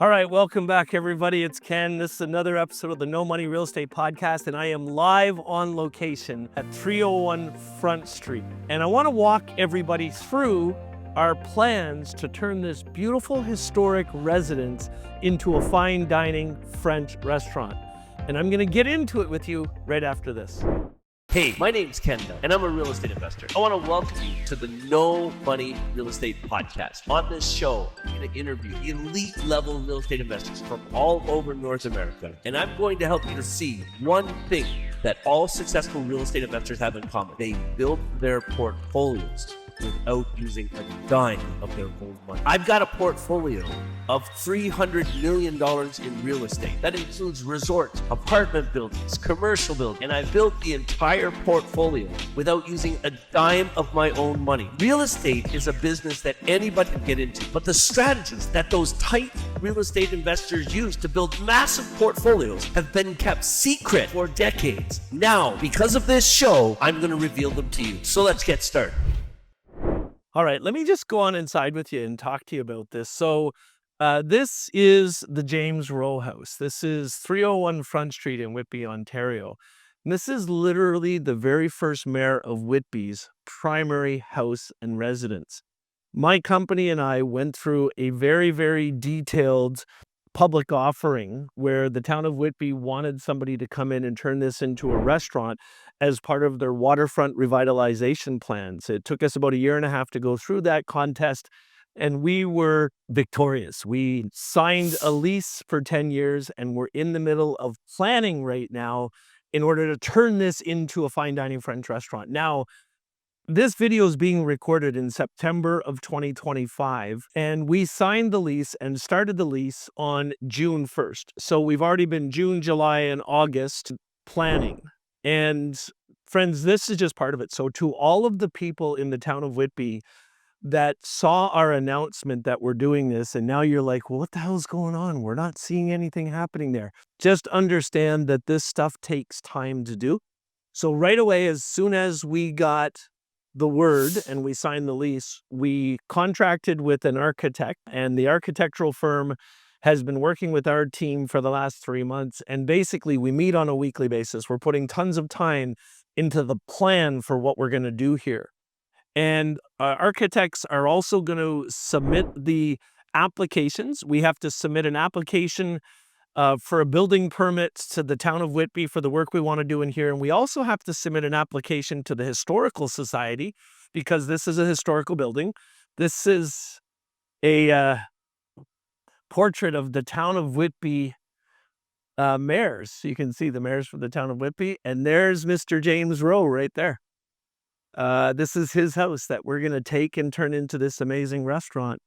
All right, welcome back, everybody. It's Ken. This is another episode of the No Money Real Estate Podcast, and I am live on location at 301 Front Street. And I want to walk everybody through our plans to turn this beautiful historic residence into a fine dining French restaurant. And I'm going to get into it with you right after this. Hey, my name's Ken, and I'm a real estate investor. I want to welcome you to the No Money Real Estate Podcast. On this show, I'm going to interview elite level real estate investors from all over North America. And I'm going to help you to see one thing that all successful real estate investors have in common. They build their portfolios without using a dime of their own money. I've got a portfolio of $300 million in real estate. That includes resorts, apartment buildings, commercial buildings, and I built the entire portfolio without using a dime of my own money. Real estate is a business that anybody can get into, but the strategies that those tight real estate investors use to build massive portfolios have been kept secret for decades. Now, because of this show, I'm going to reveal them to you. So let's get started. All right, let me just go on inside with you and talk to you about this. So this is the James Rowe house. This is 301 Front Street in Whitby, Ontario. And this is literally the very first mayor of Whitby's primary house and residence. My company and I went through a very, very detailed public offering where the town of Whitby wanted somebody to come in and turn this into a restaurant as part of their waterfront revitalization plans. It took us about a year and a half to go through that contest, and we were victorious. We signed a lease for 10 years, and we're in the middle of planning right now in order to turn this into a fine dining French restaurant. Now, this video is being recorded in September of 2025, and we signed the lease and started the lease on June 1st. So we've already been June, July, and August planning. And friends, this is just part of it. So to all of the people in the town of Whitby that saw our announcement that we're doing this, and now you're like, well, what the hell's going on? We're not seeing anything happening there. Just understand that this stuff takes time to do. So right away, as soon as we got the word and we signed the lease, we contracted with an architect, and the architectural firm has been working with our team for the last 3 months. And basically we meet on a weekly basis. We're putting tons of time into the plan for what we're going to do here. And architects are also going to submit the applications. We have to submit an application for a building permit to the town of Whitby for the work we want to do in here. And we also have to submit an application to the Historical Society because this is a historical building. This is a portrait of the town of Whitby mayors. You can see the mayors from the town of Whitby, and there's Mr. James Rowe right there. This is his house that we're going to take and turn into this amazing restaurant.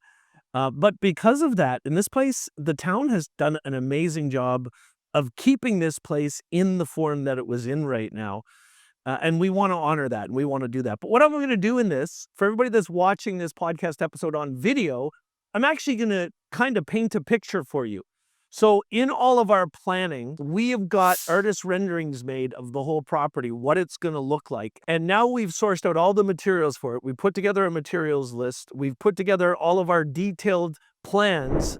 But because of that, in this place, the town has done an amazing job of keeping this place in the form that it was in right now. And we want to honor that, and we want to do that. But what I'm going to do in this, for everybody that's watching this podcast episode on video, I'm actually going to kind of paint a picture for you. So in all of our planning, we have got artist renderings made of the whole property, what it's going to look like. And now we've sourced out all the materials for it. We put together a materials list. We've put together all of our detailed plans,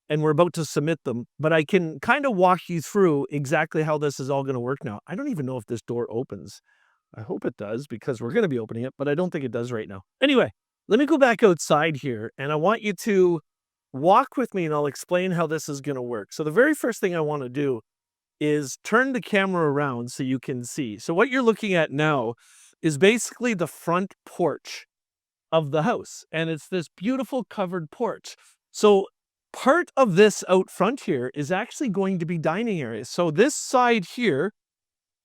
and we're about to submit them. But I can kind of walk you through exactly how this is all going to work now. I don't even know if this door opens. I hope it does because we're going to be opening it, but I don't think it does right now. Anyway, let me go back outside here, and I want you to walk with me and I'll explain how this is going to work. So the very first thing I want to do is turn the camera around so you can see. So what you're looking at now is basically the front porch of the house, and it's this beautiful covered porch. So part of this out front here is actually going to be dining areas. So this side here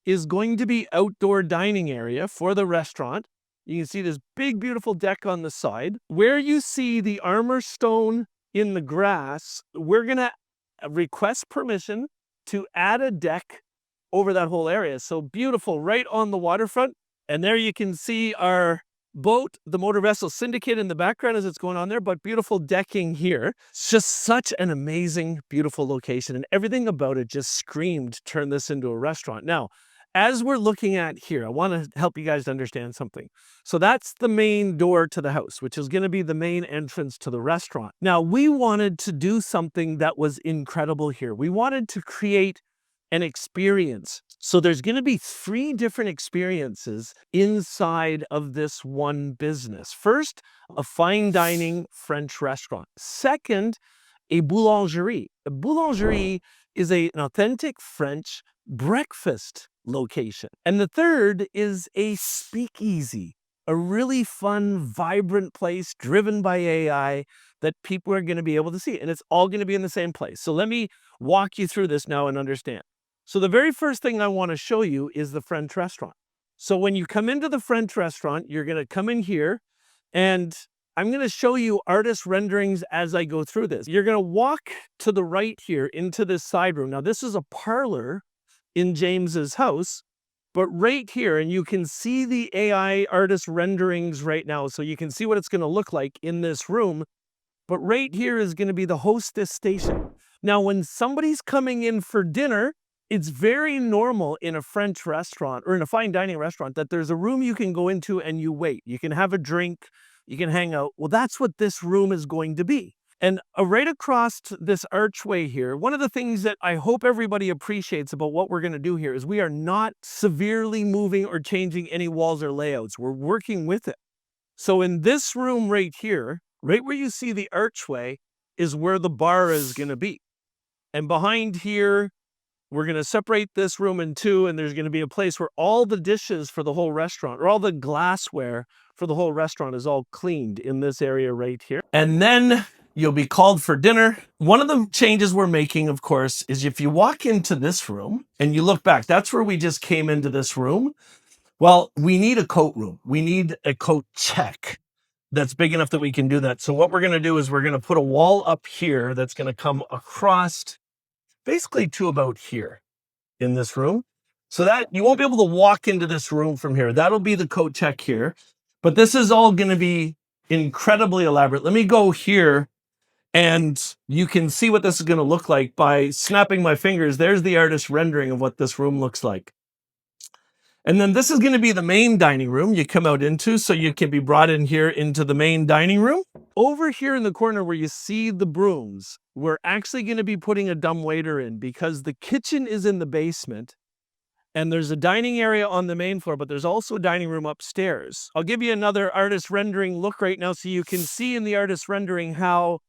is going to be outdoor dining area for the restaurant. You can see this big, beautiful deck on the side. Where you see the armor stone in the grass, we're going to request permission to add a deck over that whole area. So beautiful, right on the waterfront. And there you can see our boat, the motor vessel Syndicate in the background as it's going on there, but beautiful decking here. It's just such an amazing, beautiful location, and everything about it just screamed, turn this into a restaurant. Now, as we're looking at here, I want to help you guys understand something. So that's the main door to the house, which is going to be the main entrance to the restaurant. Now, we wanted to do something that was incredible here. We wanted to create an experience. So there's going to be 3 different experiences inside of this one business. First, a fine dining French restaurant. Second, a boulangerie. A boulangerie is an authentic French breakfast location. And the third is a speakeasy, a really fun, vibrant place driven by AI that people are going to be able to see. And it's all going to be in the same place. So let me walk you through this now and understand. So the very first thing I want to show you is the French restaurant. So when you come into the French restaurant, you're going to come in here, and I'm going to show you artist renderings as I go through this. You're going to walk to the right here into this side room. Now, this is a parlor in James's house, but right here, and you can see the AI artist renderings right now, so you can see what it's going to look like in this room. But right here is going to be the hostess station. Now, when somebody's coming in for dinner, it's very normal in a French restaurant or in a fine dining restaurant that there's a room you can go into and you wait. You can have a drink, you can hang out. Well, that's what this room is going to be. And right across this archway here, one of the things that I hope everybody appreciates about what we're going to do here is we are not severely moving or changing any walls or layouts. We're working with it. So in this room right here, right where you see the archway, is where the bar is going to be. And behind here, we're going to separate this room in 2, and there's going to be a place where all the dishes for the whole restaurant, or all the glassware for the whole restaurant, is all cleaned in this area right here. And then you'll be called for dinner. One of the changes we're making, of course, is if you walk into this room and you look back, that's where we just came into this room. Well, we need a coat room. We need a coat check that's big enough that we can do that. So what we're going to do is we're going to put a wall up here that's going to come across basically to about here in this room, so that you won't be able to walk into this room from here. That'll be the coat check here, but this is all going to be incredibly elaborate. Let me go here, and you can see what this is going to look like by snapping my fingers. There's the artist rendering of what this room looks like. And then this is going to be the main dining room you come out into, so you can be brought in here into the main dining room. Over here in the corner where you see the brooms, we're actually going to be putting a dumbwaiter in because the kitchen is in the basement and there's a dining area on the main floor, but there's also a dining room upstairs. I'll give you another artist rendering look right now so you can see in the artist rendering how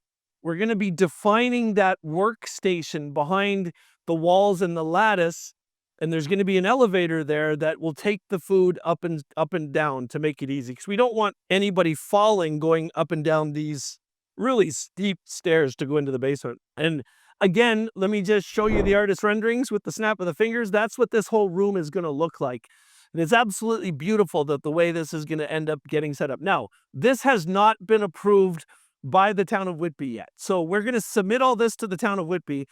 we're going to be defining that workstation behind the walls and the lattice. And there's going to be an elevator there that will take the food up and down to make it easy. Because we don't want anybody falling going up and down these really steep stairs to go into the basement. And again, let me just show you the artist renderings with the snap of the fingers. That's what this whole room is going to look like. And it's absolutely beautiful that the way this is going to end up getting set up. Now, this has not been approved by the town of Whitby yet. So we're going to submit all this to the town of Whitby.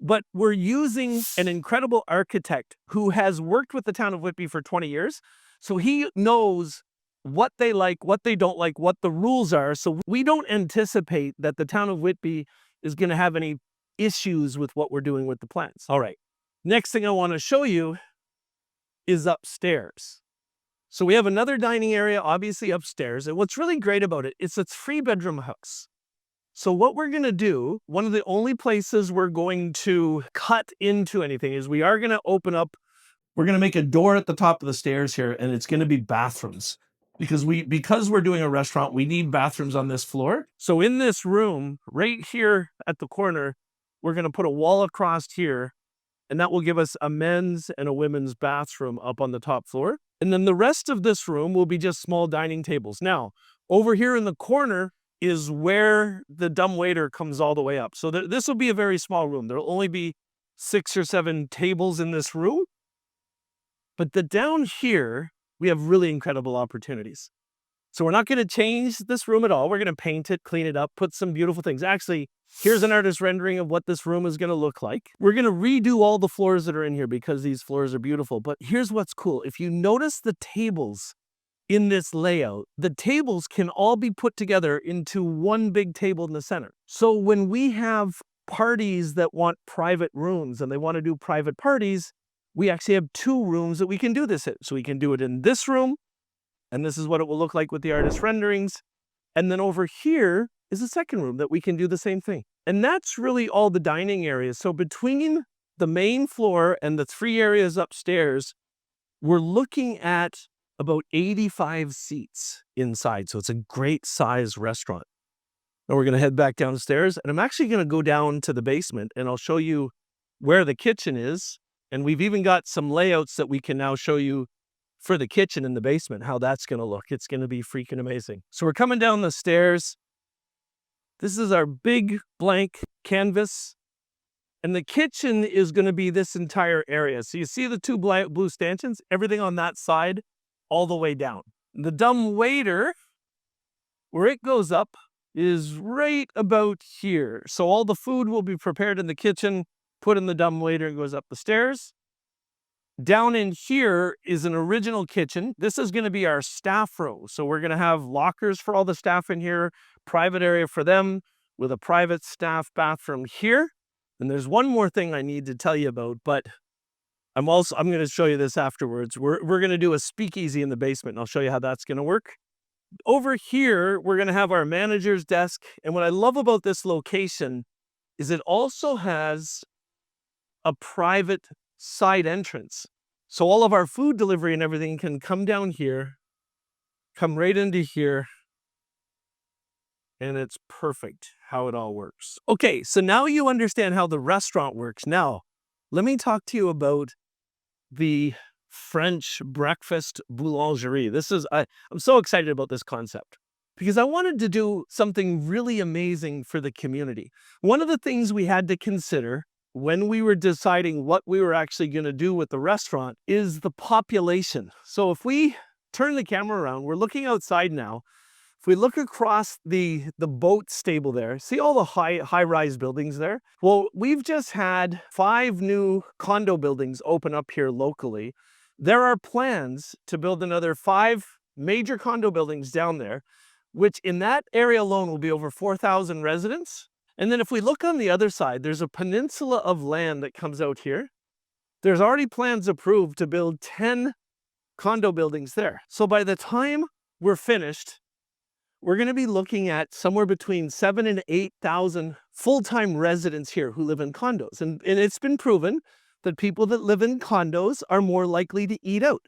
But we're using an incredible architect who has worked with the town of Whitby for 20 years. So he knows what they like, what they don't like, what the rules are. So we don't anticipate that the town of Whitby is going to have any issues with what we're doing with the plans. All right. Next thing I want to show you is upstairs. So we have another dining area, obviously upstairs. And what's really great about it is it's a 3-bedroom house. So what we're going to do, one of the only places we're going to cut into anything is we are going to open up, we're going to make a door at the top of the stairs here, and it's going to be bathrooms. Because we're doing a restaurant, we need bathrooms on this floor. So in this room, right here at the corner, we're going to put a wall across here, and that will give us a men's and a women's bathroom up on the top floor. And then the rest of this room will be just small dining tables. Now, over here in the corner is where the dumbwaiter comes all the way up. So this will be a very small room. There'll only be 6 or 7 tables in this room. But down here, we have really incredible opportunities. So we're not going to change this room at all. We're going to paint it, clean it up, put some beautiful things. Actually, here's an artist rendering of what this room is going to look like. We're going to redo all the floors that are in here because these floors are beautiful. But here's what's cool. If you notice the tables in this layout, the tables can all be put together into one big table in the center. So when we have parties that want private rooms and they want to do private parties, we actually have 2 rooms that we can do this in. So we can do it in this room, and this is what it will look like with the artist renderings. And then over here is a second room that we can do the same thing. And that's really all the dining areas. So between the main floor and the 3 areas upstairs, we're looking at about 85 seats inside. So it's a great size restaurant. Now we're going to head back downstairs, and I'm actually going to go down to the basement and I'll show you where the kitchen is. And we've even got some layouts that we can now show you for the kitchen in the basement, how that's going to look. It's going to be freaking amazing. So we're coming down the stairs. This is our big blank canvas. And the kitchen is going to be this entire area. So you see the 2 blue stanchions, everything on that side, all the way down. The dumb waiter, where it goes up, is right about here. So all the food will be prepared in the kitchen, put in the dumb waiter, and goes up the stairs. Down in here is an original kitchen. This is going to be our staff row. So we're going to have lockers for all the staff in here, private area for them, with a private staff bathroom here. And there's one more thing I need to tell you about, but I'm going to show you this afterwards. We're going to do a speakeasy in the basement, and I'll show you how that's going to work. Over here, we're going to have our manager's desk. And what I love about this location is it also has a private side entrance. So all of our food delivery and everything can come down here, come right into here, and it's perfect how it all works. Okay, so now you understand how the restaurant works. Now, let me talk to you about the French breakfast boulangerie. I'm so excited about this concept because I wanted to do something really amazing for the community. One of the things we had to consider when we were deciding what we were actually going to do with the restaurant is the population. So if we turn the camera around, we're looking outside now. If we look across the boat stable there, see all the high-rise buildings there? Well, we've just had 5 new condo buildings open up here locally. There are plans to build another 5 major condo buildings down there, which in that area alone will be over 4,000 residents. And then if we look on the other side, there's a peninsula of land that comes out here. There's already plans approved to build 10 condo buildings there. So by the time we're finished, we're going to be looking at somewhere between 7,000 and 8,000 full-time residents here who live in condos. And it's been proven that people that live in condos are more likely to eat out.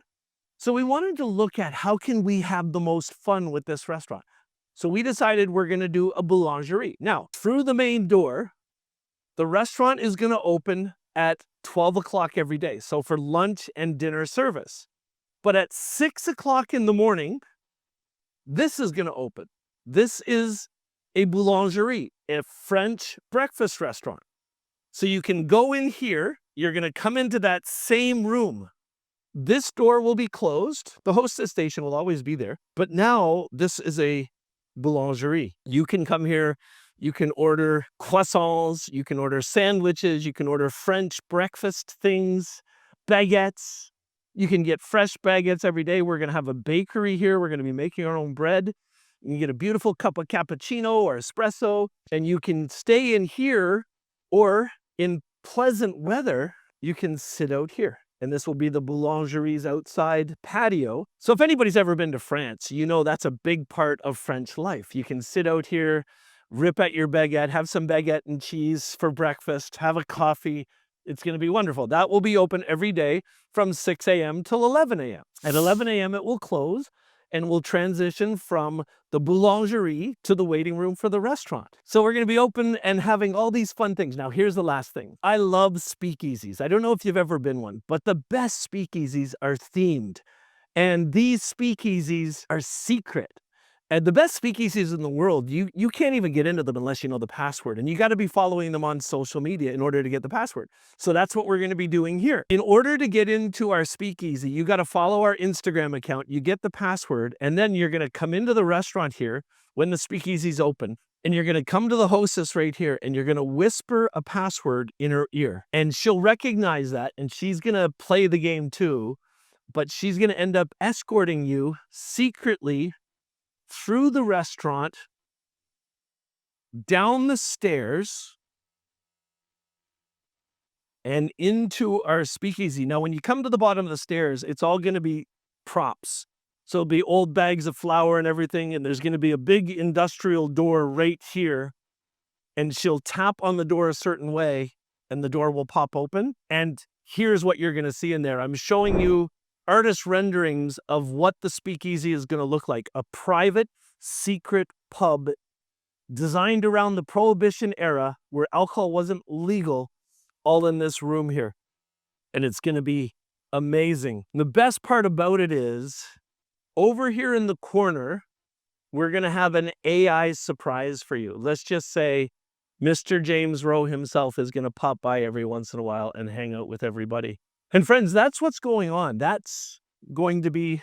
So we wanted to look at how can we have the most fun with this restaurant. So we decided we're going to do a boulangerie. Now, through the main door, the restaurant is going to open at 12 o'clock every day. So for lunch and dinner service. But at 6 o'clock in the morning, this is going to open. This is a boulangerie, a French breakfast restaurant. So you can go in here. You're going to come into that same room. This door will be closed. The hostess station will always be there. But now this is a boulangerie. You can come here. You can order croissants. You can order sandwiches. You can order French breakfast things, baguettes. You can get fresh baguettes every day. We're going to have a bakery here. We're going to be making our own bread. You can get a beautiful cup of cappuccino or espresso, and you can stay in here, or in pleasant weather, you can sit out here. And this will be the boulangerie's outside patio. So if anybody's ever been to France, you know that's a big part of French life. You can sit out here, rip at your baguette, have some baguette and cheese for breakfast, have a coffee. It's going to be wonderful. That will be open every day from 6 a.m. till 11 a.m. At 11 a.m. it will close, and we'll transition from the boulangerie to the waiting room for the restaurant. So we're going to be open and having all these fun things. Now, here's the last thing. I love speakeasies. I don't know if you've ever been one, but the best speakeasies are themed. And these speakeasies are secret. And the best speakeasies in the world, you can't even get into them unless you know the password. And you got to be following them on social media in order to get the password. So that's what we're going to be doing here. In order to get into our speakeasy, you got to follow our Instagram account. You get the password, and then you're going to come into the restaurant here when the speakeasy's open. And you're going to come to the hostess right here, and you're going to whisper a password in her ear. And she'll recognize that, and she's going to play the game too. But she's going to end up escorting you secretly through the restaurant, down the stairs, and into our speakeasy. Now, when you come to the bottom of the stairs, it's all going to be props. So it'll be old bags of flour and everything, and there's going to be a big industrial door right here, and she'll tap on the door a certain way, and the door will pop open. And here's what you're going to see in there. I'm showing you artist renderings of what the speakeasy is going to look like. A private, secret pub designed around the Prohibition era where alcohol wasn't legal, all in this room here. And it's going to be amazing. The best part about it is, over here in the corner, we're going to have an AI surprise for you. Let's just say Mr. James Rowe himself is going to pop by every once in a while and hang out with everybody. And friends, that's what's going on. That's going to be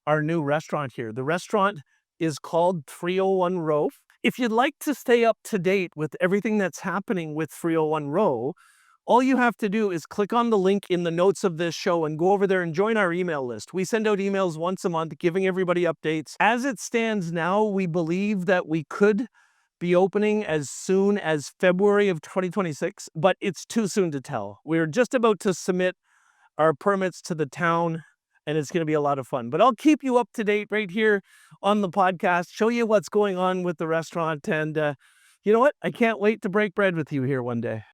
our new restaurant here. The restaurant is called 301 Rowe. If you'd like to stay up to date with everything that's happening with 301 Rowe, all you have to do is click on the link in the notes of this show and go over there and join our email list. We send out emails once a month giving everybody updates. As it stands now, we believe that we could be opening as soon as February of 2026, but it's too soon to tell. We're just about to submit our permits to the town, and it's going to be a lot of fun. But I'll keep you up to date right here on the podcast, show you what's going on with the restaurant, and you know what? I can't wait to break bread with you here one day.